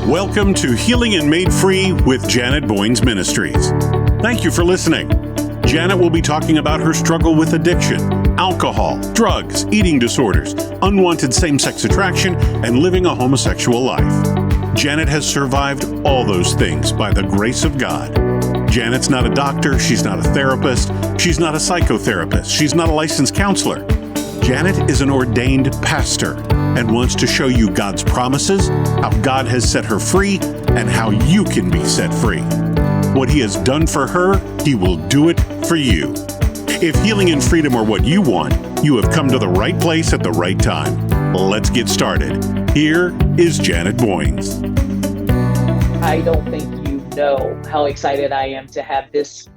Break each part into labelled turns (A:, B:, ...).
A: Welcome to Healing and Made Free with Janet Boynes Ministries. Thank you for listening. Janet will be talking about her struggle with addiction, alcohol, drugs, eating disorders, unwanted same-sex attraction, and living a homosexual life. Janet has survived all those things by the grace of God. Janet's not a doctor, she's not a therapist, she's not a psychotherapist, she's not a licensed counselor. Janet is an ordained pastor and wants to show you God's promises, how God has set her free, and how you can be set free. What He has done for her, He will do it for you. If healing and freedom are what you want, you have come to the right place at the right time. Let's get started. Here is Janet Boynes.
B: I don't think you know how excited I am to have this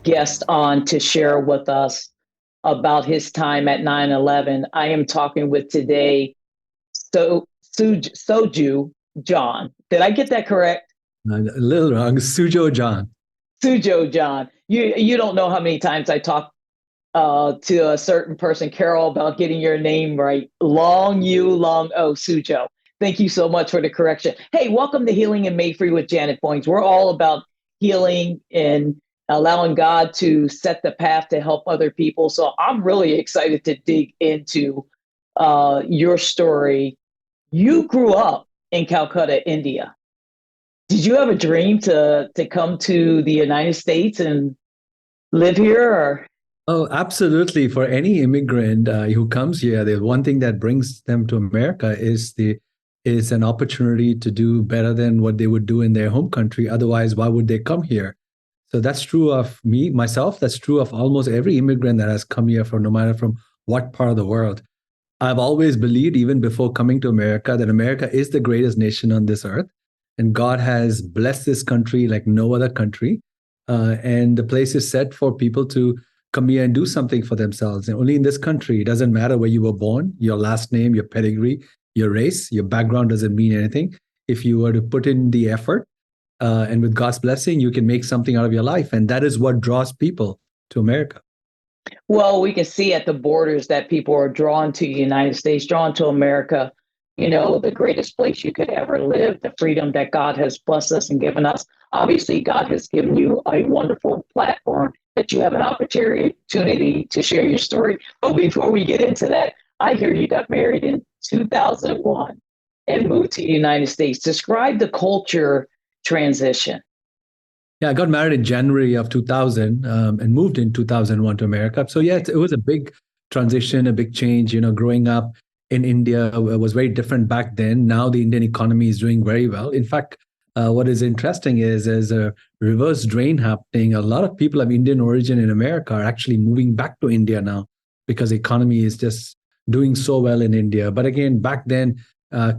B: guest on to share with us about his time at 9/11. I am talking with today Sujo John. Did I get that correct?
C: A little wrong. Sujo John.
B: Sujo John. You don't know how many times I talk to a certain person, Carol, about getting your name right. Long O, Sujo. Thank you so much for the correction. Hey, welcome to Healing and Made Free with Janet Boynes. We're all about healing and allowing God to set the path to help other people. So I'm really excited to dig into your story. You grew up in Calcutta, India. Did you have a dream to come to the United States and live here? Or?
C: Oh, absolutely. For any immigrant who comes here, the one thing that brings them to America is an opportunity to do better than what they would do in their home country. Otherwise, why would they come here? So that's true of me, myself. That's true of almost every immigrant that has come here, no matter from what part of the world. I've always believed, even before coming to America, that America is the greatest nation on this earth. And God has blessed this country like no other country. And the place is set for people to come here and do something for themselves. And only in this country, it doesn't matter where you were born, your last name, your pedigree, your race, your background doesn't mean anything. If you were to put in the effort, and with God's blessing, you can make something out of your life. And that is what draws people to America.
B: Well, we can see at the borders that people are drawn to the United States, drawn to America, the greatest place you could ever live, the freedom that God has blessed us and given us. Obviously, God has given you a wonderful platform that you have an opportunity to share your story. But before we get into that, I hear you got married in 2001 and moved to the United States. Describe the culture transition.
C: Yeah, I got married in January of 2000 and moved in 2001 to America. So yeah, it was a big transition, a big change. Growing up in India was very different back then. Now the Indian economy is doing very well. In fact, what is interesting is there's a reverse drain happening. A lot of people of Indian origin in America are actually moving back to India now because the economy is just doing so well in India. But again, back then,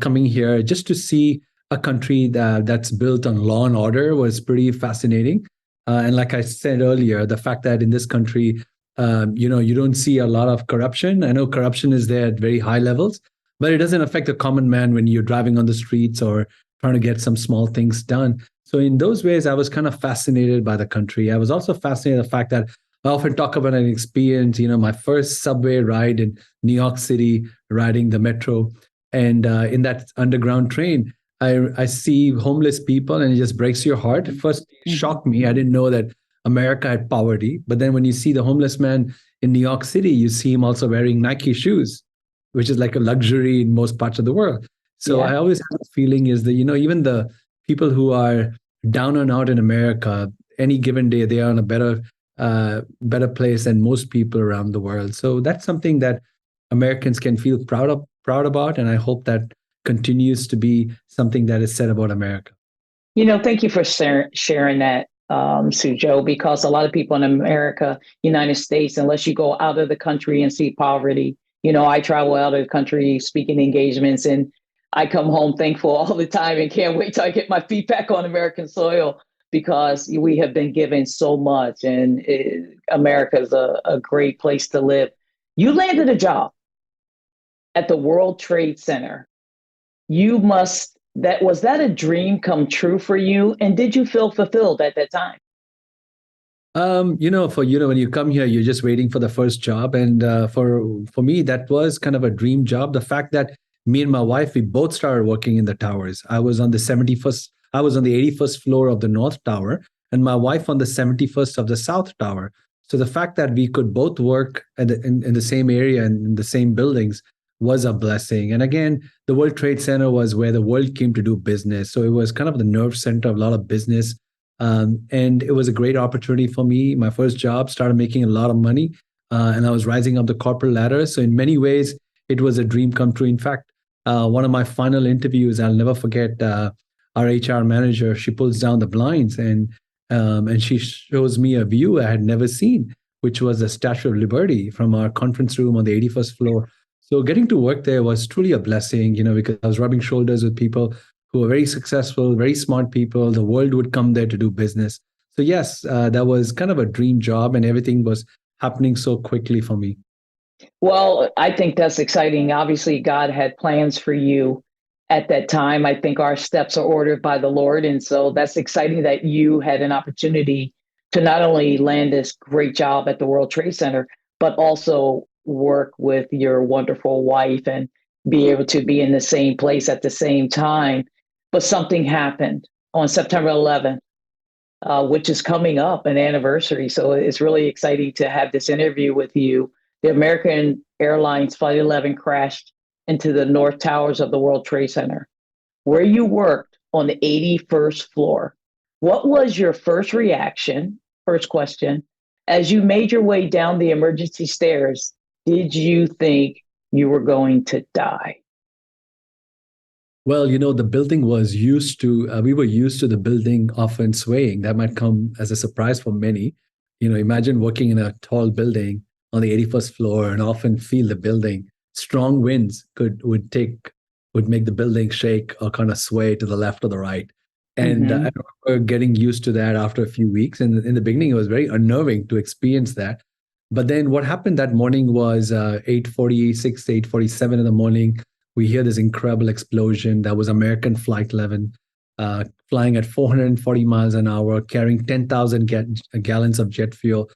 C: coming here just to see a country that's built on law and order was pretty fascinating. And like I said earlier, the fact that in this country, you don't see a lot of corruption. I know corruption is there at very high levels, but it doesn't affect the common man when you're driving on the streets or trying to get some small things done. So in those ways, I was kind of fascinated by the country. I was also fascinated by the fact that I often talk about an experience, my first subway ride in New York City, riding the metro. And in that underground train, I see homeless people and it just breaks your heart. First, it shocked me. I didn't know that America had poverty. But then when you see the homeless man in New York City, you see him also wearing Nike shoes, which is like a luxury in most parts of the world. So I always have a feeling is that, even the people who are down and out in America, any given day, they are in a better place than most people around the world. So that's something that Americans can feel proud about. And I hope that continues to be something that is said about America.
B: Thank you for sharing that, Sujo, because a lot of people in America, United States, unless you go out of the country and see poverty, I travel out of the country speaking engagements and I come home thankful all the time and can't wait till I get my feet back on American soil because we have been given so much and America is a great place to live. You landed a job at the World Trade Center. Was that a dream come true for you? And did you feel fulfilled at that time?
C: When you come here, you're just waiting for the first job. And for me, that was kind of a dream job. The fact that me and my wife, we both started working in the towers. I was on the 71st, I was on the 81st floor of the North Tower, and my wife on the 71st of the South Tower. So the fact that we could both work in the same area and in the same buildings was a blessing. And again, the World Trade Center was where the world came to do business. So it was kind of the nerve center of a lot of business. And it was a great opportunity for me. My first job, started making a lot of money, and I was rising up the corporate ladder. So in many ways, it was a dream come true. In fact, one of my final interviews, I'll never forget. Our HR manager, she pulls down the blinds and she shows me a view I had never seen, which was the Statue of Liberty from our conference room on the 81st floor. So getting to work there was truly a blessing, because I was rubbing shoulders with people who were very successful, very smart people. The world would come there to do business. So yes, that was kind of a dream job, and everything was happening so quickly for me.
B: Well, I think that's exciting. Obviously, God had plans for you at that time. I think our steps are ordered by the Lord. And so that's exciting that you had an opportunity to not only land this great job at the World Trade Center, but also work with your wonderful wife and be able to be in the same place at the same time. But something happened on September 11th, which is coming up, an anniversary. So it's really exciting to have this interview with you. The American Airlines Flight 11 crashed into the North Towers of the World Trade Center, where you worked on the 81st floor. What was your first reaction? First question. As you made your way down the emergency stairs, did you think you were going to die?
C: Well, the building was used to, we were used to the building often swaying. That might come as a surprise for many. Imagine working in a tall building on the 81st floor and often feel the building. Strong winds would make the building shake or kind of sway to the left or the right. And I remember getting used to that after a few weeks. And in the beginning, it was very unnerving to experience that. But then what happened that morning was 8:46, 8:47 in the morning. We hear this incredible explosion. That was American Flight 11, flying at 440 miles an hour, carrying 10,000 gallons of jet fuel.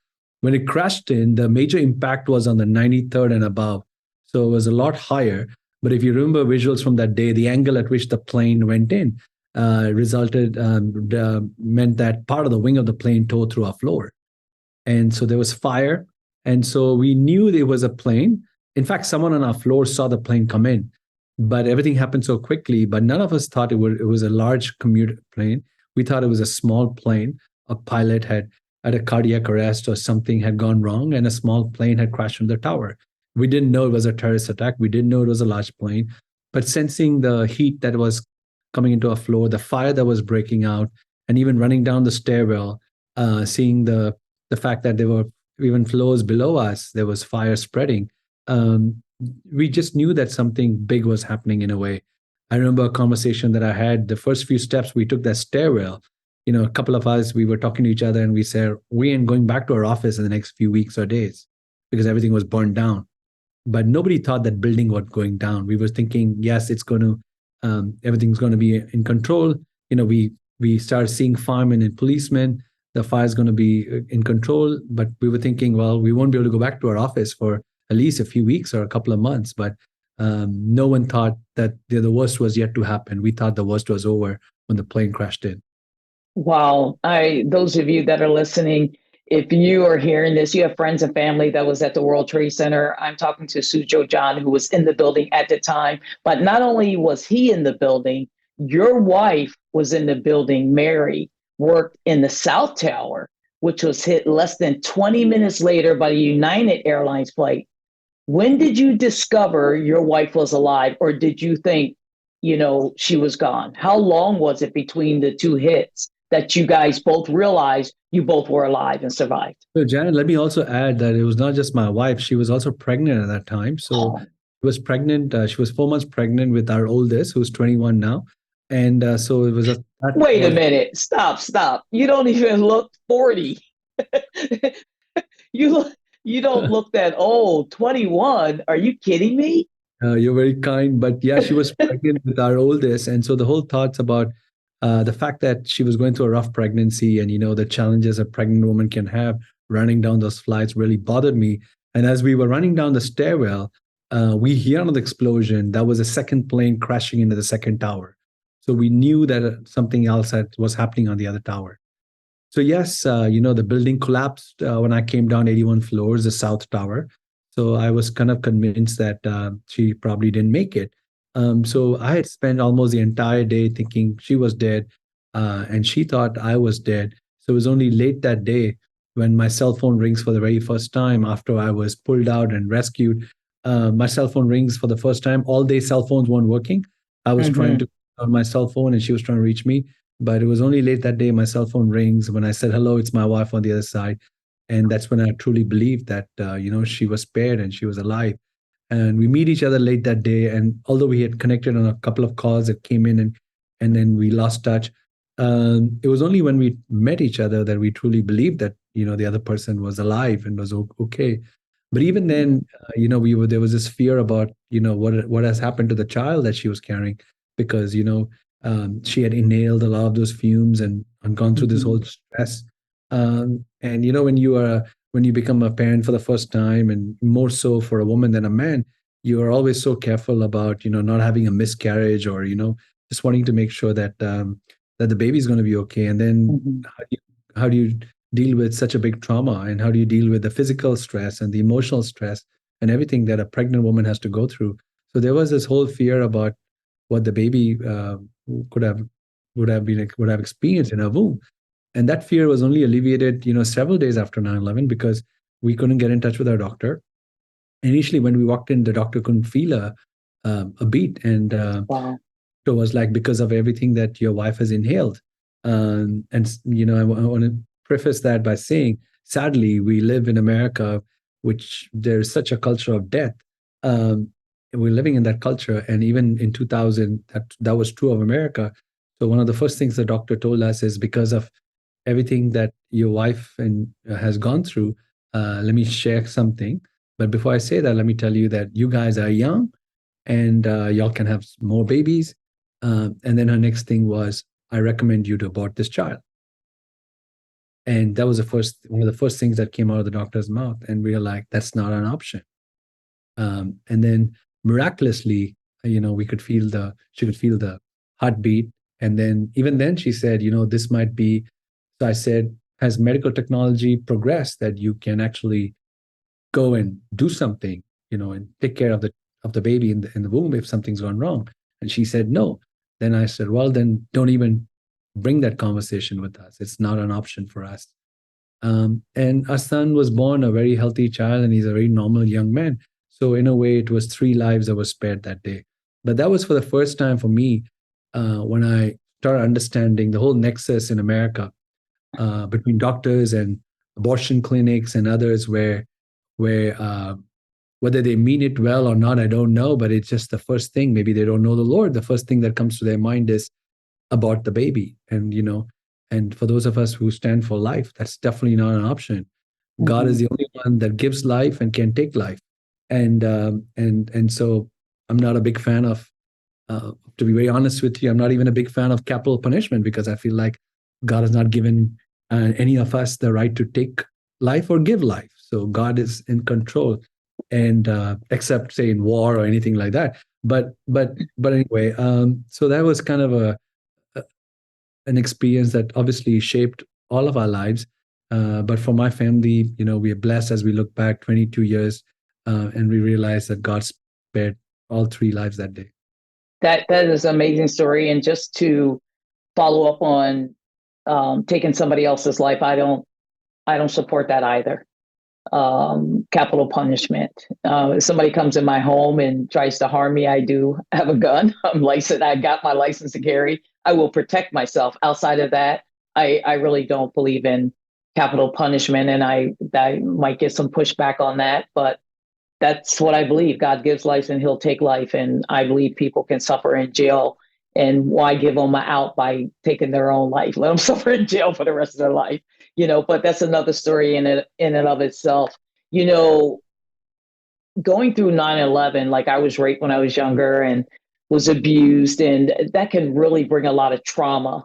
C: When it crashed in, the major impact was on the 93rd and above. So it was a lot higher. But if you remember visuals from that day, the angle at which the plane went in meant that part of the wing of the plane tore through our floor. And so there was fire. And so we knew there was a plane. In fact, someone on our floor saw the plane come in. But everything happened so quickly. But none of us thought it was a large commuter plane. We thought it was a small plane. A pilot had a cardiac arrest or something had gone wrong, and a small plane had crashed from the tower. We didn't know it was a terrorist attack. We didn't know it was a large plane. But sensing the heat that was coming into our floor, the fire that was breaking out, and even running down the stairwell, seeing the fact that there were even floors below us, there was fire spreading. We just knew that something big was happening in a way. I remember a conversation that I had, the first few steps we took that stairwell, a couple of us, we were talking to each other and we said, we ain't going back to our office in the next few weeks or days because everything was burned down. But nobody thought that building was going down. We were thinking, yes, it's going to, everything's going to be in control. We started seeing firemen and policemen. The fire's going to be in control. But we were thinking, well, we won't be able to go back to our office for at least a few weeks or a couple of months. But no one thought that the worst was yet to happen. We thought the worst was over when the plane crashed in.
B: Wow. Those of you that are listening, if you are hearing this, you have friends and family that was at the World Trade Center. I'm talking to Sujo John, who was in the building at the time. But not only was he in the building, your wife was in the building. Mary worked in the South Tower, which was hit less than 20 minutes later by a United Airlines flight. When did you discover your wife was alive, or did you think, she was gone? How long was it between the two hits that you guys both realized you both were alive and survived?
C: So Janet, let me also add that it was not just my wife. She was also pregnant at that time. So she was pregnant. She was 4 months pregnant with our oldest, who's 21 now. And so it was
B: Wait a minute. Stop. You don't even look 40. You don't look that old. 21. Are you kidding me?
C: You're very kind. But yeah, she was pregnant with our oldest. And so the whole thoughts about the fact that she was going through a rough pregnancy and, the challenges a pregnant woman can have running down those flights really bothered me. And as we were running down the stairwell, we hear another explosion. That was a second plane crashing into the second tower. So we knew that something else was happening on the other tower. So yes, the building collapsed when I came down 81 floors, the South Tower. So I was kind of convinced that she probably didn't make it. So I had spent almost the entire day thinking she was dead, and she thought I was dead. So it was only late that day when my cell phone rings for the very first time after I was pulled out and rescued. My cell phone rings for the first time. All day cell phones weren't working. I was trying
B: Mm-hmm.
C: to on my cell phone, and she was trying to reach me. But it was only late that day my cell phone rings. When I said hello, it's my wife on the other side, and that's when I truly believed that she was spared and she was alive. And we meet each other late that day. And although we had connected on a couple of calls that came in, and then we lost touch, it was only when we met each other that we truly believed that the other person was alive and was okay. But even then, we were there was this fear about what has happened to the child that she was carrying, because she had inhaled a lot of those fumes and gone through this
B: Mm-hmm.
C: whole stress. And when you become a parent for the first time, and more so for a woman than a man, you are always so careful about not having a miscarriage, or just wanting to make sure that the baby is going to be okay. And then
B: Mm-hmm.
C: how do you deal with such a big trauma, and how do you deal with the physical stress and the emotional stress and everything that a pregnant woman has to go through? So there was this whole fear about what the baby could have would have experienced in her womb. And that fear was only alleviated several days after 9/11, because we couldn't get in touch with our doctor. Initially, when we walked in, the doctor couldn't feel a beat, and
B: Wow.
C: it was like, because of everything that your wife has inhaled. And I want to preface that by saying, sadly, we live in America, which there's such a culture of death. Um, and we're living in that culture, and even in 2000, that was true of America. So one of the first things the doctor told us is, because of everything that your wife and has gone through, let me share something. But before I say that, let me tell you that you guys are young, and y'all can have more babies. And then her next thing was, I recommend you to abort this child. And that was one of the first things that came out of the doctor's mouth. And we were like, that's not an option. And then miraculously, she could feel the heartbeat. And then, even then, she said, this might be. So I said, has medical technology progressed that you can actually go and do something, and take care of the baby in the womb if something's gone wrong? And she said no. Then I said, well, then don't even bring that conversation with us. It's not an option for us. And our son was born a very healthy child, and he's a very normal young man. So in a way, it was three lives that were spared that day. But that was for the first time for me, when I started understanding the whole nexus in America, between doctors and abortion clinics and others, where whether they mean it well or not, I don't know, but it's just the first thing. Maybe they don't know the Lord. The first thing that comes to their mind is about the baby. And for those of us who stand for life, that's definitely not an option. God
B: Mm-hmm.
C: is the only one that gives life and can take life. And so I'm not a big fan of, to be very honest with you, I'm not even a big fan of capital punishment, because I feel like God has not given any of us the right to take life or give life. So God is in control, and except say in war or anything like that. But anyway, so that was kind of a an experience that obviously shaped all of our lives. But for my family, we are blessed as we look back 22 years, and we realize that God spared all three lives that day.
B: That is an amazing story. And just to follow up on taking somebody else's life, I don't support that either. Capital punishment. If somebody comes in my home and tries to harm me, I do have a gun. I'm licensed. I got my license to carry. I will protect myself. Outside of that, I really don't believe in capital punishment, and I might get some pushback on that, but that's what I believe. God gives life and he'll take life. And I believe people can suffer in jail. And why give them an out by taking their own life? Let them suffer in jail for the rest of their life, but that's another story in and of itself. You know, Going through 9/11, like I was raped when I was younger and was abused, and that can really bring a lot of trauma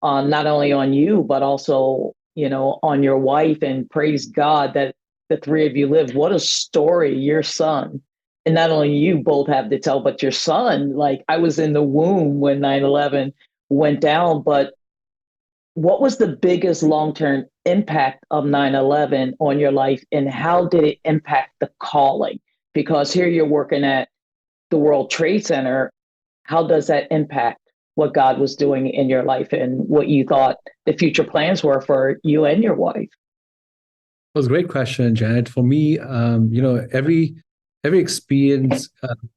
B: on not only on you, but also, on your wife. And praise God that the three of you lived. What a story, your son. and not only you both have to tell, but your son, like I was in the womb when 9/11 went down, but what was the biggest long-term impact of 9/11 on your life, and how did it impact the calling? Because here you're working at the World Trade Center. How does that impact what God was doing in your life and what you thought the future plans were for you and your wife?
C: That was a great question, Janet. For me, every experience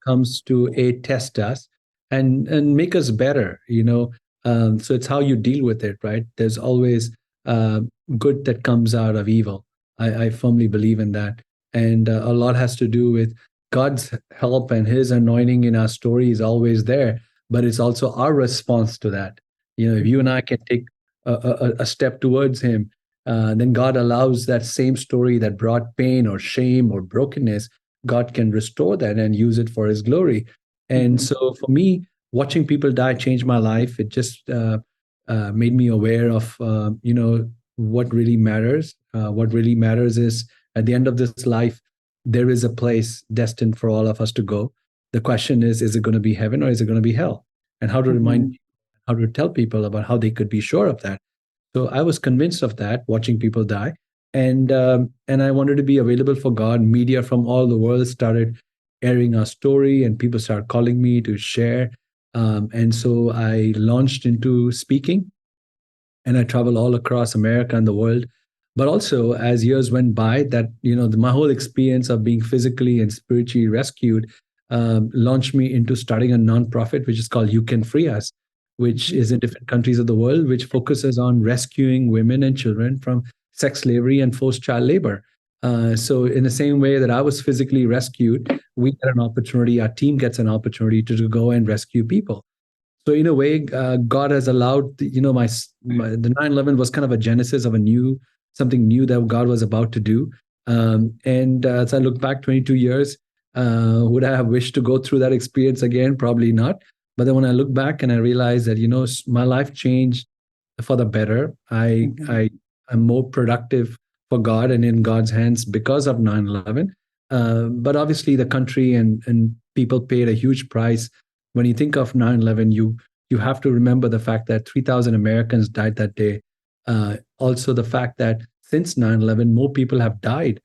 C: comes to test us and make us better. So it's how you deal with it, right? There's always uh, good that comes out of evil. I firmly believe in that, and a lot has to do with God's help and His anointing in our story is always there, but it's also our response to that. If you and I can take a step towards Him, then God allows that same story that brought pain or shame or brokenness, God can restore that and use it for His glory. And
B: Mhm.
C: so for me, watching people die changed my life. It just made me aware of, what really matters. What really matters is at the end of this life, there is a place destined for all of us to go. The question is it going to be heaven or is it going to be hell? And how to remind,
B: Mhm.
C: how to tell people about how they could be sure of that. So I was convinced of that, watching people die, and I wanted to be available for God. Media from all the world started airing our story, and people started calling me to share. And so I launched into speaking, and I traveled all across America and the world. But also, as years went by, that my whole experience of being physically and spiritually rescued launched me into starting a nonprofit, which is called You Can Free Us, which
B: Mhm.
C: is in different countries of the world, which focuses on rescuing women and children from sex slavery and forced child labor. So, in the same way that I was physically rescued, we get an opportunity, our team gets an opportunity to go and rescue people. So in a way, God has allowed the 9/11 was kind of a genesis of something new that God was about to do. And as I look back 22 years, would I have wished to go through that experience again? Probably not. But then when I look back and I realize that my life changed for the better. I
B: Mhm.
C: I am more productive for God and in God's hands because of 9/11. But obviously, the country and people paid a huge price. When you think of 9/11, you have to remember the fact that 3,000 Americans died that day. Also, the fact that since 9/11, more people have died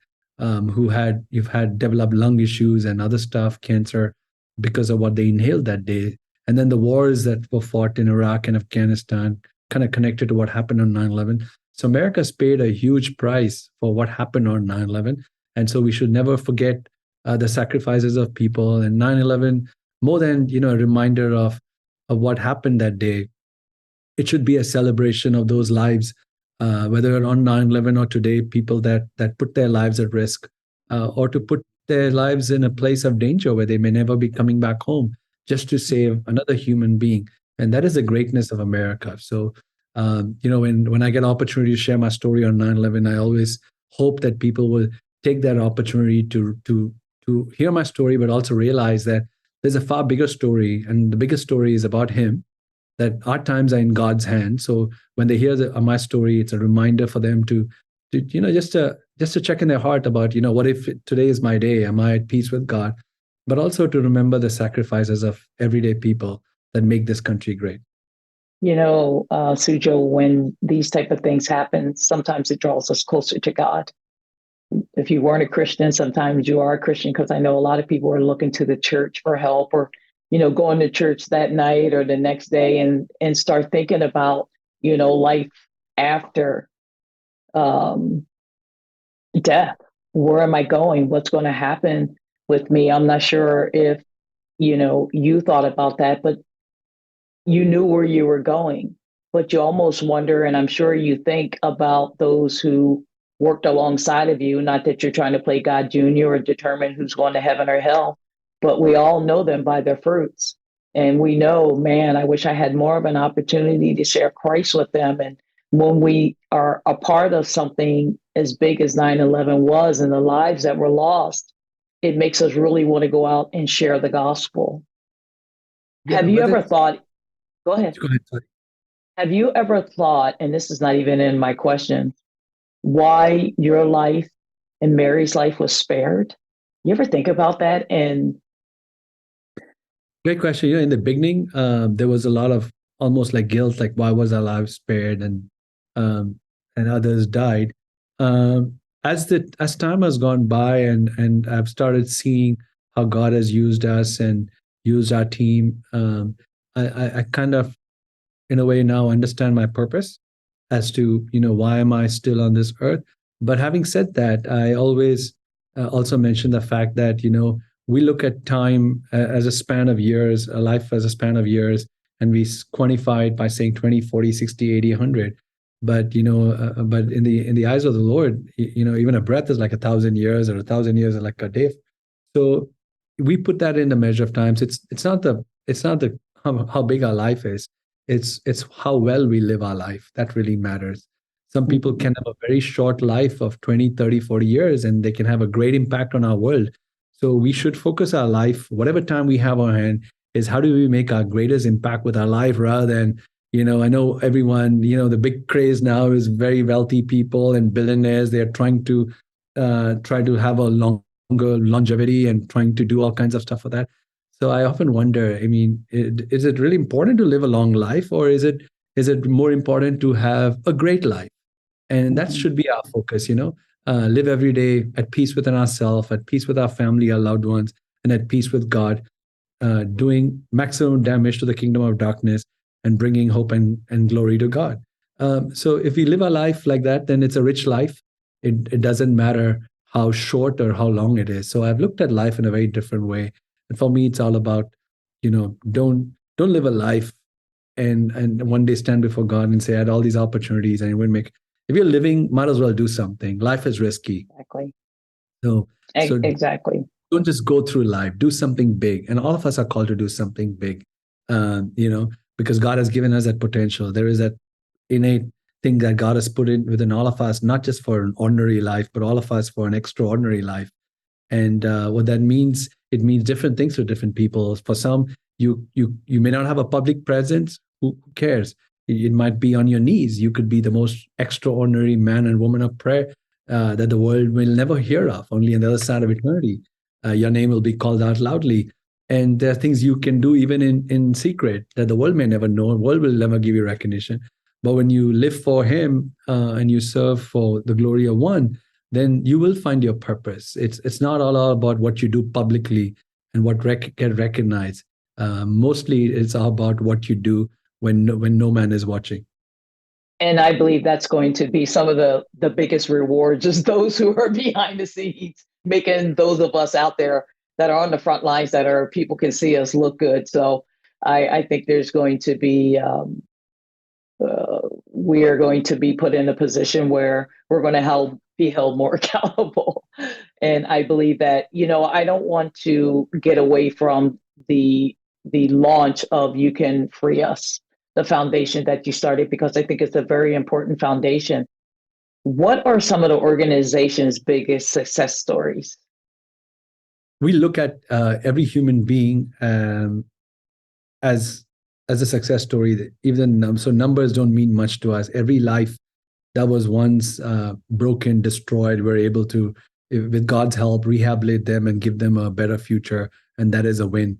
C: you've had developed lung issues and other stuff, cancer, because of what they inhaled that day. And then the wars that were fought in Iraq and Afghanistan, kind of connected to what happened on 9/11. So America's paid a huge price for what happened on 9/11. And so we should never forget the sacrifices of people. And 9/11, more than a reminder of what happened that day, it should be a celebration of those lives, whether on 9/11 or today, people that put their lives at risk, or to put their lives in a place of danger where they may never be coming back home just to save another human being. And that is the greatness of America. So, when I get opportunity to share my story on 9/11, I always hope that people will take that opportunity to hear my story, but also realize that there's a far bigger story, and the biggest story is about him, that our times are in God's hands. So when they hear my story, it's a reminder for them to just to check in their heart about, what if today is my day? Am I at peace with God? But also to remember the sacrifices of everyday people that make this country great.
B: Sujo, when these type of things happen, sometimes it draws us closer to God. If you weren't a Christian, sometimes you are a Christian, because I know a lot of people are looking to the church for help, or going to church that night or the next day, and start thinking about life after um, death. Where am I going? What's going to happen with me? I'm not sure if you thought about that, but you knew where you were going, but you almost wonder, and I'm sure you think about those who worked alongside of you, not that you're trying to play God Jr. or determine who's going to heaven or hell, but we all know them by their fruits. And we know, man, I wish I had more of an opportunity to share Christ with them. And when we are a part of something as big as 9/11 was and the lives that were lost, it makes us really want to go out and share the gospel.
C: Yeah,
B: Have you
C: but
B: ever
C: that's
B: thought, go ahead.
C: go ahead. Sorry.
B: Have you ever thought, and this is not even in my question, why your life and Mary's life was spared? You ever think about that? And
C: Great question. In the beginning, there was a lot of almost like guilt, like why was our lives spared um, and others died. As time has gone by, and I've started seeing how God has used us and used our team, I kind of, in a way, now understand my purpose as to why am I still on this earth. But having said that, I always also mention the fact that we look at time as a span of years, a life as a span of years, and we quantify it by saying 20, 40, 60, 80, 100. But but in the eyes of the Lord, even a breath is like 1,000 years, or 1,000 years are like a day. So we put that in the measure of times. It's not the how big our life is. It's how well we live our life that really matters. Some people can have a very short life of 20, 30, 40 years, and they can have a great impact on our world. So we should focus our life, whatever time we have on hand, is how do we make our greatest impact with our life, rather than, I know everyone, the big craze now is very wealthy people and billionaires. They're try to have a longer longevity and trying to do all kinds of stuff for that. So I often wonder, I mean, is it really important to live a long life, or is it more important to have a great life? And that
B: Mhm.
C: should be our focus. Live every day at peace within ourselves, at peace with our family, our loved ones, and at peace with God, doing maximum damage to the kingdom of darkness and bringing hope and glory to God. So if we live our life like that, then it's a rich life. It doesn't matter how short or how long it is. So I've looked at life in a very different way. And for me, it's all about, don't live a life and one day stand before God and say, I had all these opportunities and it wouldn't make. If you're living, might as well do something. Life is risky.
B: Exactly.
C: So
B: Exactly.
C: don't just go through life, do something big. And all of us are called to do something big, because God has given us that potential. There is that innate thing that God has put in within all of us, not just for an ordinary life, but all of us for an extraordinary life. And what that means, it means different things to different people. For some, you may not have a public presence. Who cares? It might be on your knees. You could be the most extraordinary man and woman of prayer that the world will never hear of. Only on the other side of eternity, your name will be called out loudly. And there are things you can do even in secret that the world may never know. The world will never give you recognition. But when you live for Him and you serve for the glory of one, then you will find your purpose. It's not all about what you do publicly and what get recognized. Mostly, it's all about what you do when no man is watching.
B: And I believe that's going to be some of the biggest rewards, is those who are behind the scenes, making those of us out there that are on the front lines, that are people can see us look good. So I think there's going to be we are going to be put in a position where we're going to be held more accountable. And I believe that, I don't want to get away from the launch of You Can Free Us, the foundation that you started, because I think it's a very important foundation. What are some of the organization's biggest success stories?
C: We look at every human being as a success story. Even so, numbers don't mean much to us. Every life that was once broken, destroyed, we're able to, with God's help, rehabilitate them and give them a better future, and that is a win.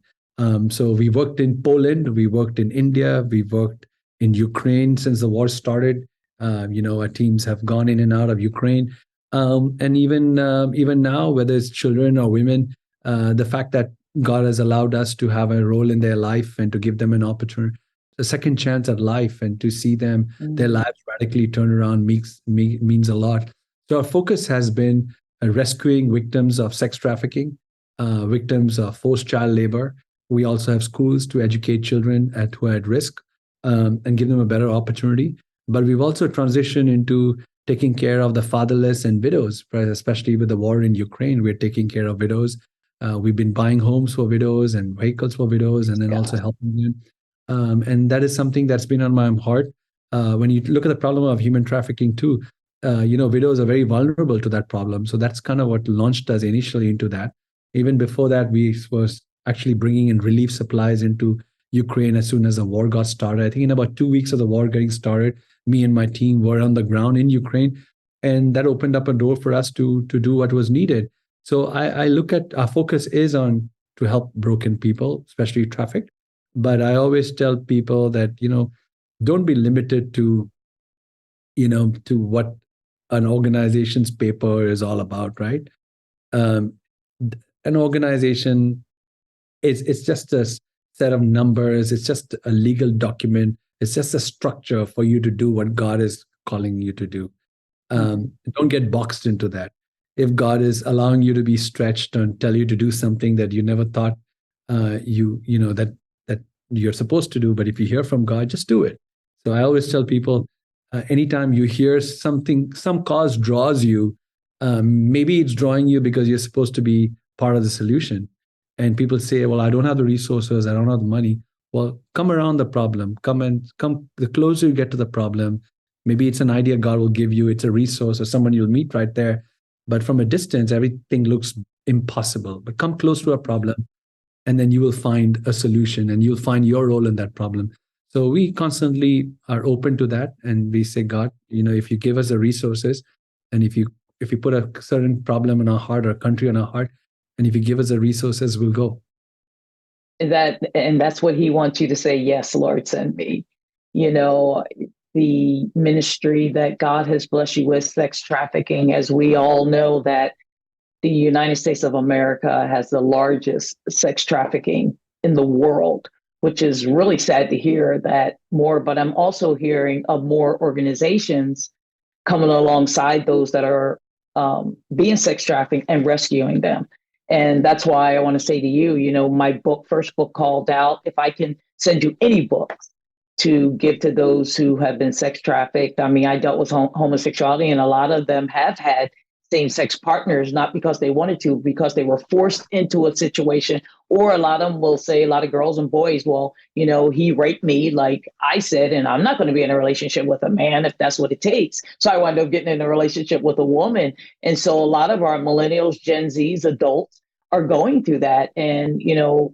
C: So we worked in Poland, we worked in India, we worked in Ukraine since the war started. Our teams have gone in and out of Ukraine, and even now, whether it's children or women, the fact that God has allowed us to have a role in their life and to give them an opportunity, a second chance at life, and to see them their lives radically turn around means a lot. So our focus has been rescuing victims of sex trafficking, victims of forced child labor. We also have schools to educate children who are at risk, and give them a better opportunity. But we've also transitioned into taking care of the fatherless and widows, right? Especially with the war in Ukraine. We're taking care of widows. We've been buying homes for widows and vehicles for widows, and then also helping them. And that is something that's been on my heart. When you look at the problem of human trafficking too, widows are very vulnerable to that problem. So that's kind of what launched us initially into that. Even before that, we was actually bringing in relief supplies into Ukraine as soon as the war got started. I think in about 2 weeks of the war getting started, me and my team were on the ground in Ukraine, and that opened up a door for us to do what was needed. So I look at our focus is on to help broken people, especially trafficked. But I always tell people that, don't be limited to what an organization's paper is all about, right? Um, an organization it's just a set of numbers. It's just a legal document. It's just a structure for you to do what God is calling you to do. Don't get boxed into that. If God is allowing you to be stretched and tell you to do something that you never thought that you're supposed to do, but if you hear from God, just do it. So I always tell people, anytime you hear something, some cause draws you, maybe it's drawing you because you're supposed to be part of the solution. And people say, well, I don't have the resources, I don't have the money. Well, come around the problem. Come. The closer you get to the problem, maybe it's an idea God will give you, it's a resource or someone you'll meet right there. But from a distance, everything looks impossible. But come close to a problem, and then you will find a solution and you'll find your role in that problem. So we constantly are open to that. And we say, God, if you give us the resources, and if you put a certain problem in our heart or a country in our heart, and if you give us the resources, we'll go.
B: And that's what he wants you to say. Yes, Lord, send me. The ministry that God has blessed you with, sex trafficking, as we all know that the United States of America has the largest sex trafficking in the world, which is really sad to hear that more. But I'm also hearing of more organizations coming alongside those that are being sex trafficked and rescuing them. And that's why I want to say to you, my first book called out, if I can send you any books to give to those who have been sex trafficked. I mean, I dealt with homosexuality, and a lot of them have had same-sex partners, not because they wanted to, because they were forced into a situation. Or a lot of them will say, a lot of girls and boys, well, he raped me, like I said, and I'm not going to be in a relationship with a man if that's what it takes. So I wound up getting in a relationship with a woman. And so a lot of our millennials, Gen Zs, adults are going through that. And,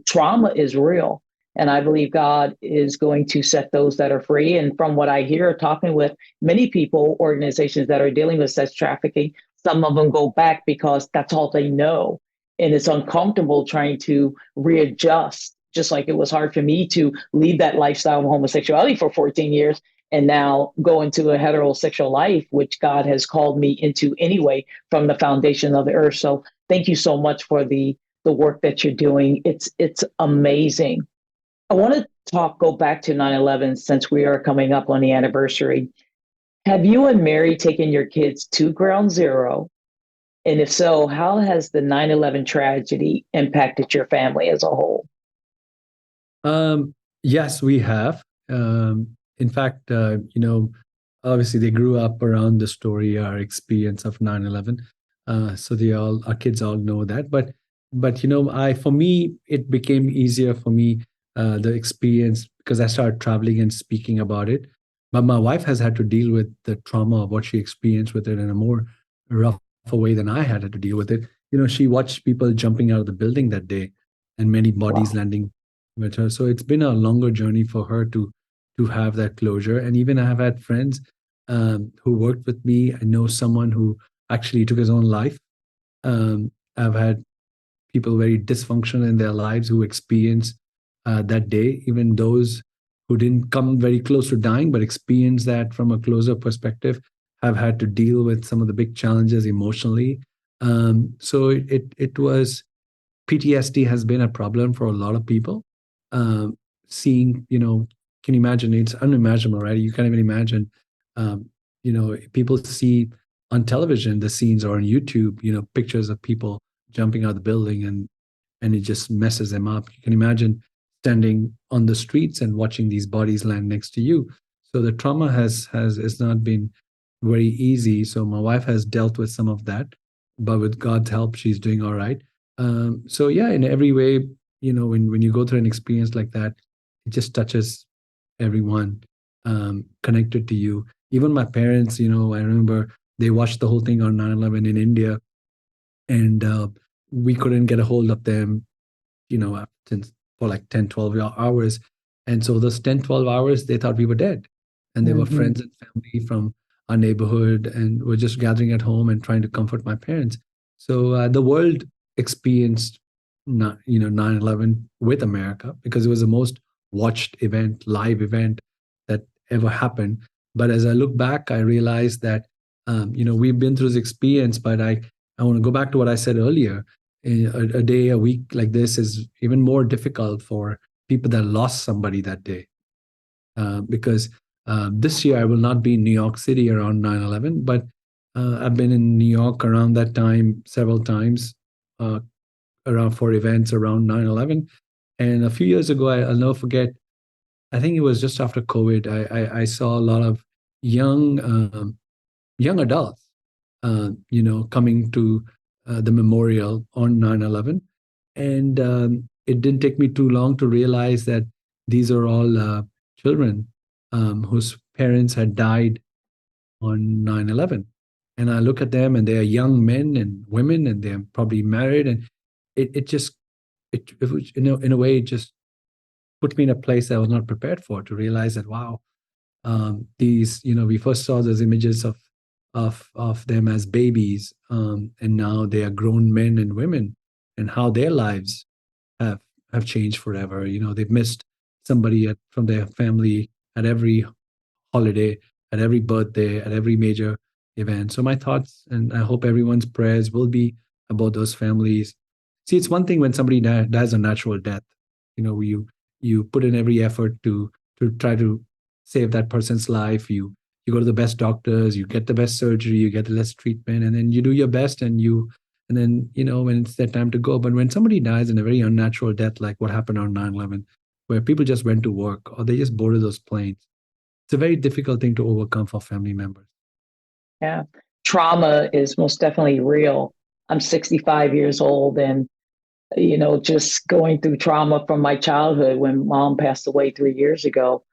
B: trauma is real. And I believe God is going to set those that are free. And from what I hear, talking with many people, organizations that are dealing with sex trafficking, some of them go back because that's all they know. And it's uncomfortable trying to readjust, just like it was hard for me to leave that lifestyle of homosexuality for 14 years and now go into a heterosexual life, which God has called me into anyway from the foundation of the earth. So thank you so much for the work that you're doing. It's amazing. I want to go back to 9/11 since we are coming up on the anniversary. Have you and Mary taken your kids to Ground Zero? And if so, how has the 9/11 tragedy impacted your family as a whole?
C: Yes, we have. In fact, obviously they grew up around the story, our experience of 9/11. So our kids all know that. But for me, it became easier for me, the experience, because I started traveling and speaking about it. But my wife has had to deal with the trauma of what she experienced with it in a more rough way than I had to deal with it. She watched people jumping out of the building that day and many bodies landing with her. So it's been a longer journey for her to have that closure. And even I have had friends who worked with me. I know someone who actually took his own life. I've had people very dysfunctional in their lives who experienced that day, even those who didn't come very close to dying, but experienced that from a closer perspective, have had to deal with some of the big challenges emotionally. So it was, PTSD has been a problem for a lot of people. Seeing, can you imagine? It's unimaginable, right? You can't even imagine. People see on television the scenes, or on YouTube, pictures of people jumping out of the building, and it just messes them up. You can imagine standing on the streets and watching these bodies land next to you. So the trauma has not been very easy. So my wife has dealt with some of that, but with God's help, she's doing all right. So yeah, in every way, when you go through an experience like that, it just touches everyone connected to you. Even my parents, I remember they watched the whole thing on 9/11 in India, and we couldn't get a hold of them, for like 10, 12 hours. And so those 10, 12 hours, they thought we were dead. And they were friends and family from our neighborhood, and we're just gathering at home and trying to comfort my parents. So the world experienced 9/11 with America because it was the most watched event, live event that ever happened. But as I look back, I realized that we've been through this experience, but I want to go back to what I said earlier. A day, a week like this is even more difficult for people that lost somebody that day. Because this year I will not be in New York City around 9/11, but I've been in New York around that time several times, uh, around for events around 9/11. And a few years ago, I'll never forget, I think it was just after COVID, I saw a lot of young young adults, coming to the memorial on 9/11. And it didn't take me too long to realize that these are all children whose parents had died on 9/11. And I look at them and they are young men and women and they're probably married. And it just, it was, in a way, it just put me in a place I was not prepared for, to realize that, wow, these, we first saw those images of them as babies, and now they are grown men and women, and how their lives have have changed forever. They've missed somebody from their family at every holiday, at every birthday, at every major event. So my thoughts, and I hope everyone's prayers, will be about those families. See, it's one thing when somebody dies a natural death. You put in every effort to try to save that person's life. You go to the best doctors, you get the best surgery, you get the best treatment, and then you do your best, and then when it's their time to go. But when somebody dies in a very unnatural death, like what happened on 9/11, where people just went to work or they just boarded those planes, it's a very difficult thing to overcome for family members.
B: Yeah. Trauma is most definitely real. I'm 65 years old, and just going through trauma from my childhood when mom passed away 3 years ago.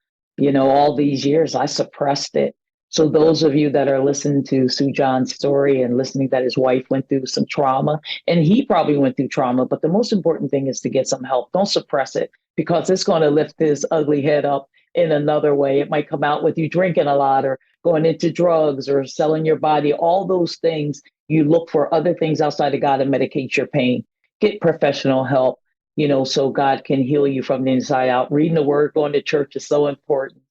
B: All these years I suppressed it. So those of you that are listening to Sujo John's story and listening that his wife went through some trauma, and he probably went through trauma, but the most important thing is to get some help. Don't suppress it, because it's going to lift his ugly head up in another way. It might come out with you drinking a lot or going into drugs or selling your body. All those things, you look for other things outside of God and medicate your pain. Get professional help, so God can heal you from the inside out. Reading the word, going to church is so important.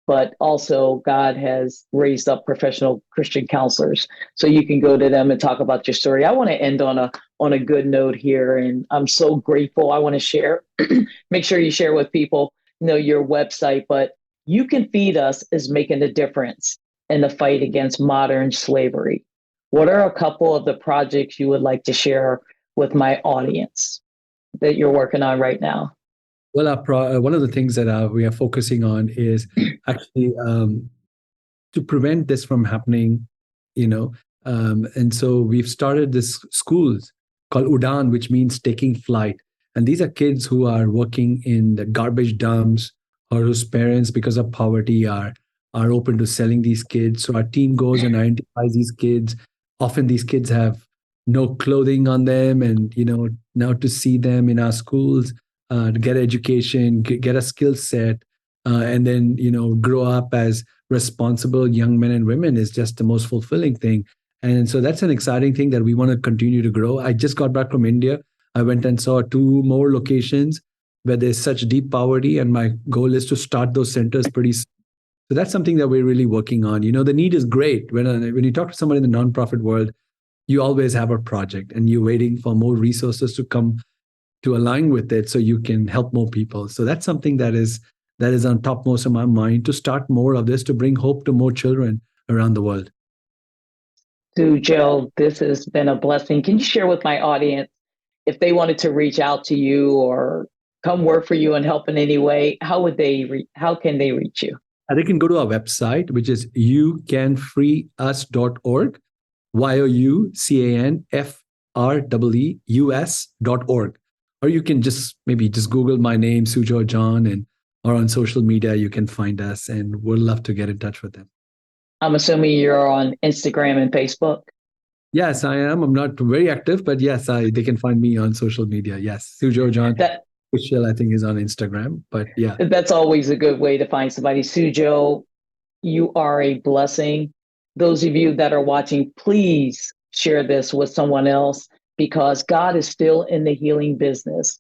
B: But also, God has raised up professional Christian counselors, so you can go to them and talk about your story. I want to end on a good note here, and I'm so grateful. I want to share. Make sure you share with people, your website. But You Can Feed Us is making a difference in the fight against modern slavery. What are a couple of the projects you would like to share with my audience that you're working on right now?
C: Well, one of the things that we are focusing on is actually to prevent this from happening, and so we've started this schools called Udan, which means taking flight. And these are kids who are working in the garbage dumps, or whose parents, because of poverty, are open to selling these kids. So our team goes and identifies these kids. Often these kids have no clothing on them, and now to see them in our schools, to get education, get a skill set, and then grow up as responsible young men and women is just the most fulfilling thing. And so that's an exciting thing that we want to continue to grow. I just got back from India. I went and saw 2 more locations where there's such deep poverty, and my goal is to start those centers pretty soon. So that's something that we're really working on. The need is great. When you talk to someone in the nonprofit world, you always have a project and you're waiting for more resources to come to align with it so you can help more people. So that's something that is on topmost of my mind, to start more of this, to bring hope to more children around the world.
B: Sujo, this has been a blessing. Can you share with my audience, if they wanted to reach out to you or come work for you and help in any way, how can they reach you?
C: They can go to our website, which is youcanfreeus.org, youcanfreeus.org. Or you can just Google my name, Sujo John, or on social media, you can find us, and we'd love to get in touch with them.
B: I'm assuming you're on Instagram and Facebook.
C: Yes, I am. I'm not very active, but yes, they can find me on social media. Yes, Sujo John official, I think, is on Instagram. But yeah,
B: that's always a good way to find somebody. Sujo, you are a blessing. Those of you that are watching, please share this with someone else, because God is still in the healing business.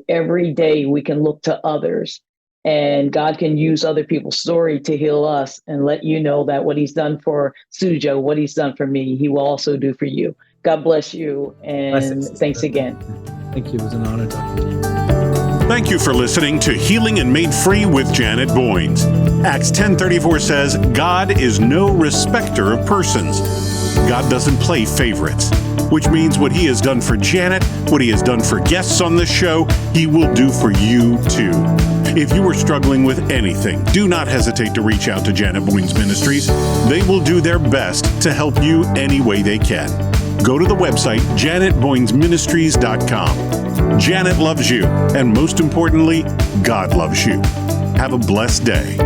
B: Every day we can look to others, and God can use other people's story to heal us and let you know that what he's done for Sujo, what he's done for me, he will also do for you. God bless you. And thanks again.
C: Thank you. It was an honor talking to you.
A: Thank you for listening to Healing and Made Free with Janet Boynes. Acts 10:34 says, God is no respecter of persons. God doesn't play favorites, which means what he has done for Janet, what he has done for guests on this show, he will do for you too. If you are struggling with anything, do not hesitate to reach out to Janet Boynes Ministries. They will do their best to help you any way they can. Go to the website, janetboynesministries.com. Janet loves you, and most importantly, God loves you. Have a blessed day.